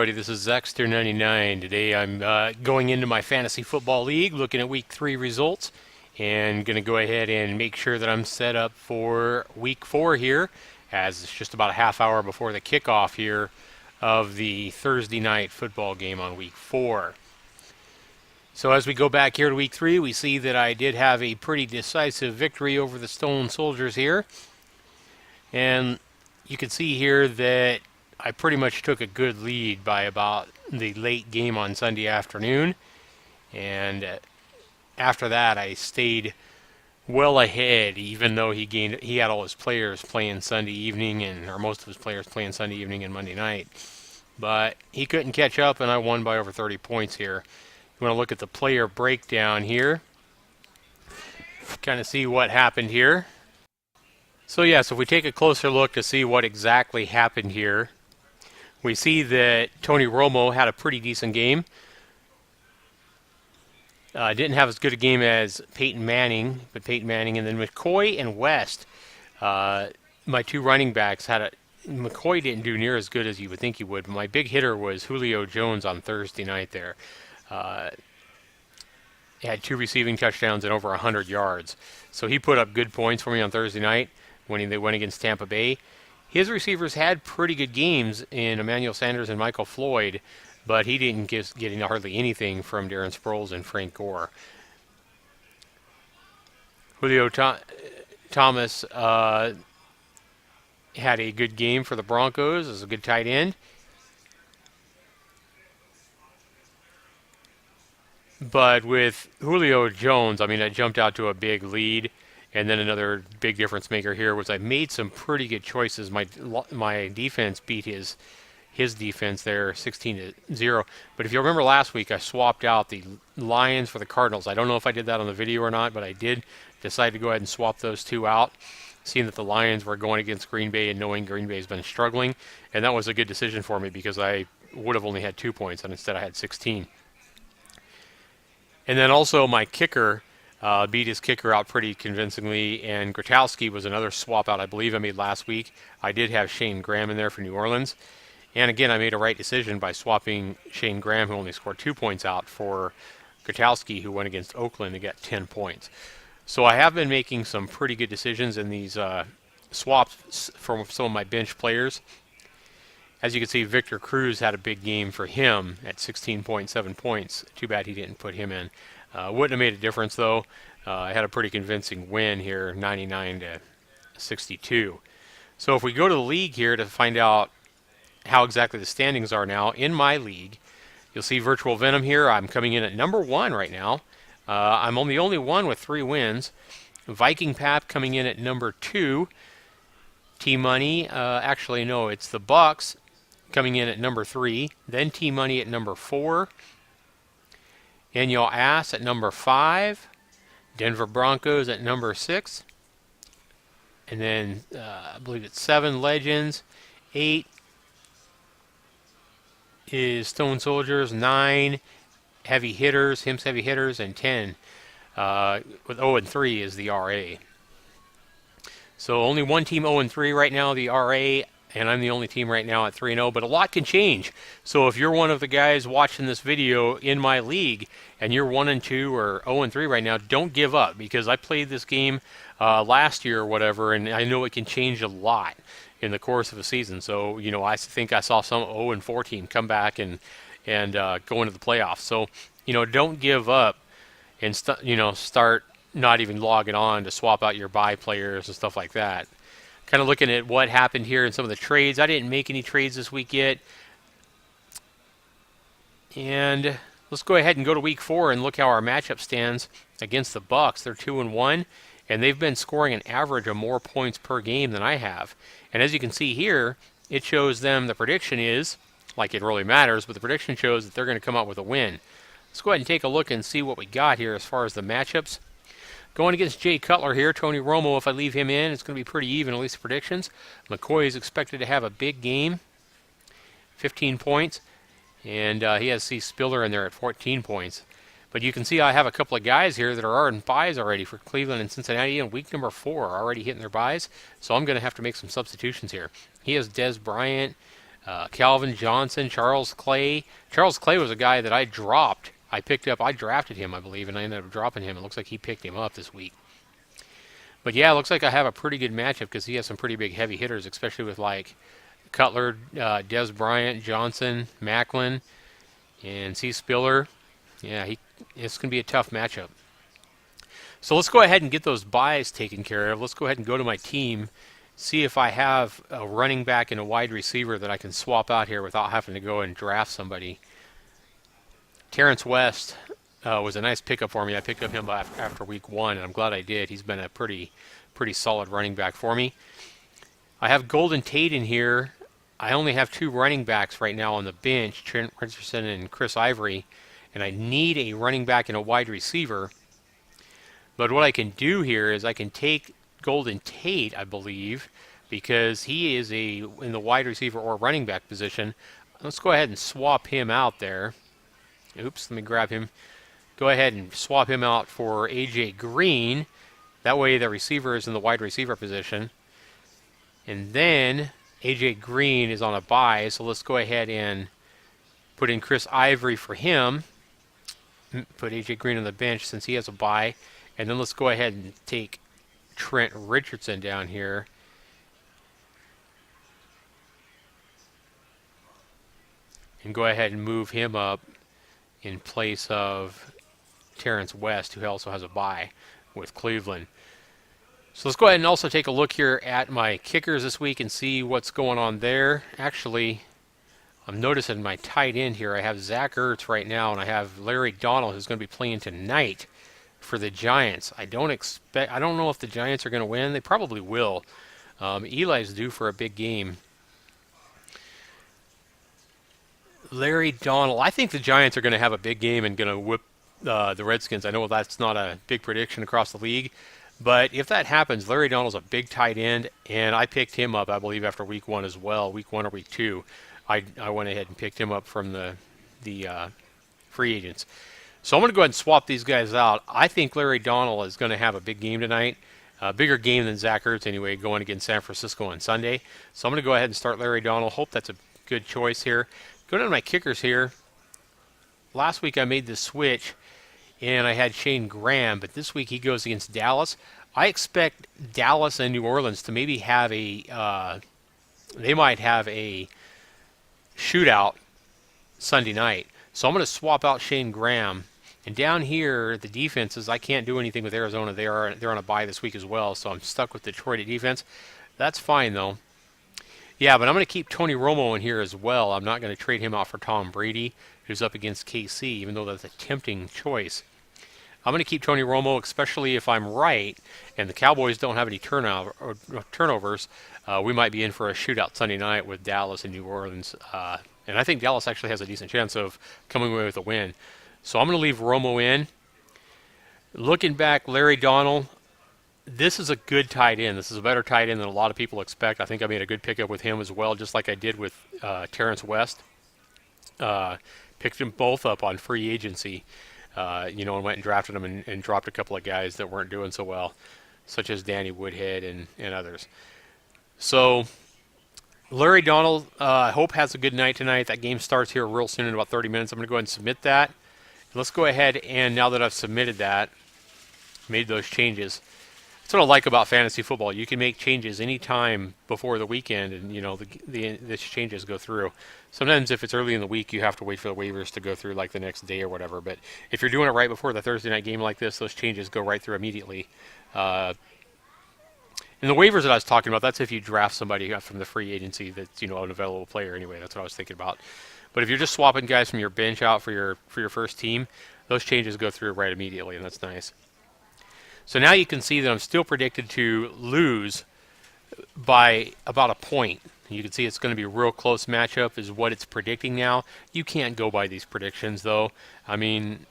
everybody, this is Zackster99. Today I'm going into my fantasy football league, looking at week 3 results, and going to go ahead and make sure that I'm set up for week 4 here, as it's just about a half hour before the kickoff here of the Thursday night football game on week 4. So as we go back here to week 3, we see that I did have a pretty decisive victory over the Stone Soldiers here, and you can see here that I pretty much took a good lead by about the late game on Sunday afternoon, and after that I stayed well ahead, even though he had all his players playing Sunday evening, or most of his players playing Sunday evening and Monday night, but he couldn't catch up, and I won by over 30 points here. You want to look at the player breakdown here, kind of see what happened here. So if we take a closer look to see what exactly happened here, we see that Tony Romo had a pretty decent game. Didn't have as good a game as Peyton Manning, and then McCoy and West, my two running backs, McCoy didn't do near as good as you would think he would. My big hitter was Julio Jones on Thursday night there. He had 2 receiving touchdowns and over 100 yards. So he put up good points for me on Thursday night when they went against Tampa Bay. His receivers had pretty good games in Emmanuel Sanders and Michael Floyd, but he didn't get hardly anything from Darren Sproles and Frank Gore. Julio Thomas had a good game for the Broncos as a good tight end. But with Julio Jones, I jumped out to a big lead. And then another big difference maker here was I made some pretty good choices. My defense beat his defense there 16-0. But if you remember last week, I swapped out the Lions for the Cardinals. I don't know if I did that on the video or not, but I did decide to go ahead and swap those two out, seeing that the Lions were going against Green Bay and knowing Green Bay's been struggling. And that was a good decision for me because I would have only had 2 points, and instead I had 16. And then also my kicker beat his kicker out pretty convincingly, and Grotowski was another swap out I believe I made last week. I did have Shane Graham in there for New Orleans, and again I made a right decision by swapping Shane Graham, who only scored 2 points, out for Grotowski, who went against Oakland and got 10 points. So I have been making some pretty good decisions in these swaps from some of my bench players. As you can see, Victor Cruz had a big game for him at 16.7 points. Too bad he didn't put him in. Wouldn't have made a difference, though. I had a pretty convincing win here, 99-62. So if we go to the league here to find out how exactly the standings are now, in my league, you'll see Virtual Venom here. I'm coming in at number 1 right now. I'm the only one with 3 wins. Viking Pap coming in at number 2. T-Money, actually no, it's the Bucks coming in at number 3. Then T-Money at number 4. Daniel Ass at number 5, Denver Broncos at number 6, and then I believe it's 7 Legends, 8 is Stone Soldiers, 9 Heavy Hitters, Himps Heavy Hitters, and 10 with 0-3 is the RA. So only one team 0-3 right now, the RA, and I'm the only team right now at 3-0, but a lot can change. So if you're one of the guys watching this video in my league and you're 1-2 or 0-3 right now, don't give up, because I played this game last year or whatever, and I know it can change a lot in the course of a season. So, I think I saw some 0-4 team come back and go into the playoffs. So, don't give up and start not even logging on to swap out your bye players and stuff like that. Kind of looking at what happened here in some of the trades. I didn't make any trades this week yet. And let's go ahead and go to week 4 and look how our matchup stands against the Bucks. They're 2-1, and they've been scoring an average of more points per game than I have. And as you can see here, it shows them the prediction is, like it really matters, but the prediction shows that they're going to come out with a win. Let's go ahead and take a look and see what we got here as far as the matchups. Going against Jay Cutler here, Tony Romo, if I leave him in, it's going to be pretty even, at least the predictions. McCoy is expected to have a big game, 15 points. And he has C. Spiller in there at 14 points. But you can see I have a couple of guys here that are in buys already for Cleveland and Cincinnati in week number 4, already hitting their buys. So I'm going to have to make some substitutions here. He has Des Bryant, Calvin Johnson, Charles Clay. Charles Clay was a guy that I dropped. I drafted him, I believe, and I ended up dropping him. It looks like he picked him up this week. But yeah, it looks like I have a pretty good matchup because he has some pretty big heavy hitters, especially with like Cutler, Des Bryant, Johnson, Macklin, and C. Spiller. Yeah, it's going to be a tough matchup. So let's go ahead and get those buys taken care of. Let's go ahead and go to my team, see if I have a running back and a wide receiver that I can swap out here without having to go and draft somebody. Terrence West was a nice pickup for me. I picked up him after week 1, and I'm glad I did. He's been a pretty solid running back for me. I have Golden Tate in here. I only have 2 running backs right now on the bench, Trent Richardson and Chris Ivory, and I need a running back and a wide receiver. But what I can do here is I can take Golden Tate, I believe, because he is in the wide receiver or running back position. Let's go ahead and swap him out there. Oops, let me grab him. Go ahead and swap him out for A.J. Green. That way the receiver is in the wide receiver position. And then A.J. Green is on a bye, so let's go ahead and put in Chris Ivory for him. Put A.J. Green on the bench since he has a bye. And then let's go ahead and take Trent Richardson down here. And go ahead and move him up in place of Terrence West, who also has a bye with Cleveland. So let's go ahead and also take a look here at my kickers this week and see what's going on there. Actually, I'm noticing my tight end here. I have Zack Ertz right now, and I have Larry Donnell, who's going to be playing tonight for the Giants. I don't know if the Giants are going to win. They probably will. Eli's due for a big game. Larry Donnell. I think the Giants are going to have a big game and going to whip the Redskins. I know that's not a big prediction across the league, but if that happens, Larry Donnell's a big tight end, and I picked him up, I believe, after week 1 as well, week 1 or week 2. I went ahead and picked him up from the free agents. So I'm going to go ahead and swap these guys out. I think Larry Donnell is going to have a big game tonight, a bigger game than Zack Ertz anyway, going against San Francisco on Sunday. So I'm going to go ahead and start Larry Donnell. Hope that's a good choice here. Go down to my kickers here. Last week I made the switch, and I had Shane Graham, but this week he goes against Dallas. I expect Dallas and New Orleans to maybe have they might have a shootout Sunday night. So I'm going to swap out Shane Graham. And down here, the defenses, I can't do anything with Arizona. They're on a bye this week as well, so I'm stuck with Detroit at defense. That's fine, though. Yeah, but I'm going to keep Tony Romo in here as well. I'm not going to trade him out for Tom Brady, who's up against KC, even though that's a tempting choice. I'm going to keep Tony Romo, especially if I'm right, and the Cowboys don't have any turnovers. We might be in for a shootout Sunday night with Dallas and New Orleans. And I think Dallas actually has a decent chance of coming away with a win. So I'm going to leave Romo in. Looking back, Larry Donnell, this is a good tight end. This is a better tight end than a lot of people expect. I think I made a good pickup with him as well, just like I did with Terrence West. Picked them both up on free agency, and went and drafted them and dropped a couple of guys that weren't doing so well, such as Danny Woodhead and others. So Larry Donnell, I hope has a good night tonight. That game starts here real soon in about 30 minutes. I'm going to go ahead and submit that. Let's go ahead and now that I've submitted that, made those changes. That's what I like about fantasy football. You can make changes anytime before the weekend, and the changes go through. Sometimes if it's early in the week, you have to wait for the waivers to go through like the next day or whatever. But if you're doing it right before the Thursday night game like this, those changes go right through immediately. And the waivers that I was talking about, that's if you draft somebody from the free agency that's an available player anyway. That's what I was thinking about. But if you're just swapping guys from your bench out for your first team, those changes go through right immediately, and that's nice. So now you can see that I'm still predicted to lose by about a point. You can see it's going to be a real close matchup is what it's predicting now. You can't go by these predictions, though. I mean,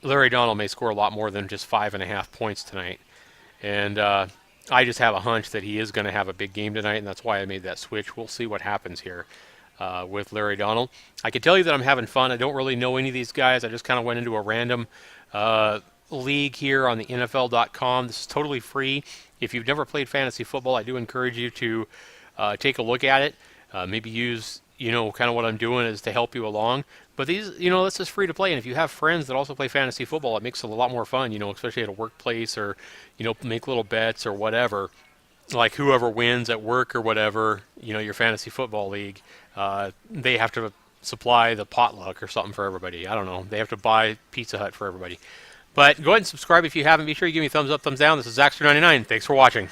Larry Donnell may score a lot more than just 5.5 points tonight. And I just have a hunch that he is going to have a big game tonight, and that's why I made that switch. We'll see what happens here with Larry Donnell. I can tell you that I'm having fun. I don't really know any of these guys. I just kind of went into a random league here on the NFL.com. This is totally free. If you've never played fantasy football, I do encourage you to take a look at it. Maybe use, kind of what I'm doing is to help you along. But these, this is free to play. And if you have friends that also play fantasy football, it makes it a lot more fun, especially at a workplace or, make little bets or whatever. Like whoever wins at work or whatever, your fantasy football league, they have to supply the potluck or something for everybody. I don't know. They have to buy Pizza Hut for everybody. But go ahead and subscribe if you haven't. Be sure you give me a thumbs up, thumbs down. This is Zack Ertz 99. Thanks for watching.